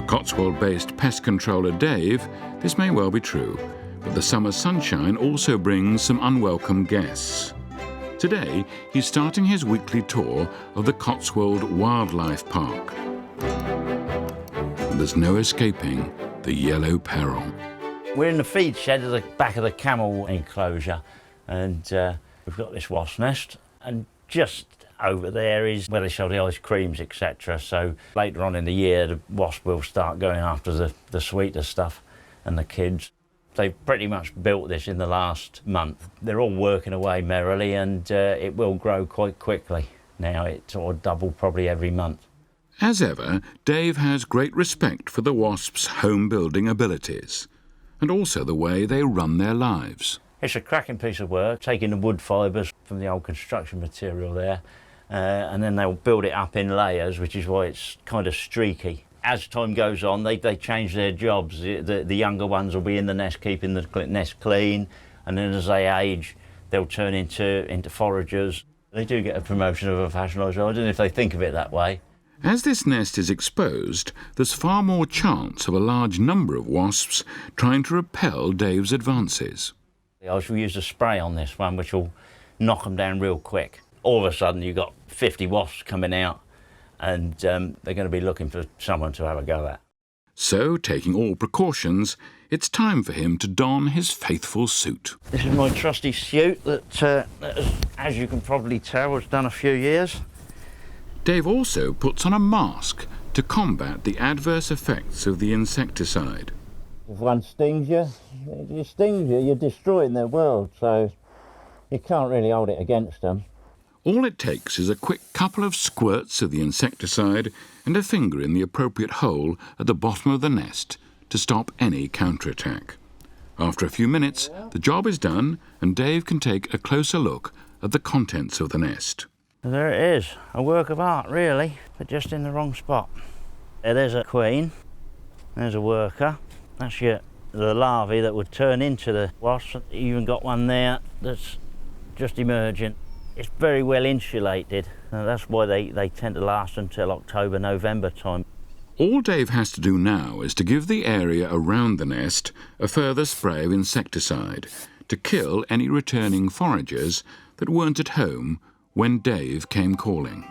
Cotswold-based pest controller Dave, this may well be true, but the summer sunshine also brings some unwelcome guests. Today, he's starting his weekly tour of the Cotswold Wildlife Park. And there's no escaping the yellow peril. We're in the feed shed at the back of the camel enclosure, and we've got this wasp nest, and just over there is where they sell the ice creams, etc. So later on in the year, the wasp will start going after the sweeter stuff and the kids. They've pretty much built this in the last month. They're all working away merrily, and it will grow quite quickly. Now it sort of double probably every month. As ever, Dave has great respect for the wasps' home-building abilities, and also the way they run their lives. It's a cracking piece of work, taking the wood fibres from the old construction material there, and then they'll build it up in layers, which is why it's kind of streaky. As time goes on, they change their jobs. The younger ones will be in the nest, keeping the nest clean, and then as they age, they'll turn into foragers. They do get a promotion of a fashion sergeant if they think of it that way. As this nest is exposed, there's far more chance of a large number of wasps trying to repel Dave's advances. I shall use a spray on this one, which will knock them down real quick. All of a sudden, you've got 50 wasps coming out, and they're going to be looking for someone to have a go at. So, taking all precautions, it's time for him to don his faithful suit. This is my trusty suit that, as you can probably tell, has done a few years. Dave also puts on a mask to combat the adverse effects of the insecticide. If one stings you, you're destroying their world, so you can't really hold it against them. All it takes is a quick couple of squirts of the insecticide and a finger in the appropriate hole at the bottom of the nest to stop any counterattack. After a few minutes, the job is done and Dave can take a closer look at the contents of the nest. There it is, a work of art really, but just in the wrong spot. There's a queen, there's a worker. That's the larvae that would turn into the wasp. You even got one there that's just emerging. It's very well insulated, and that's why they tend to last until October, November time. All Dave has to do now is to give the area around the nest a further spray of insecticide to kill any returning foragers that weren't at home when Dave came calling.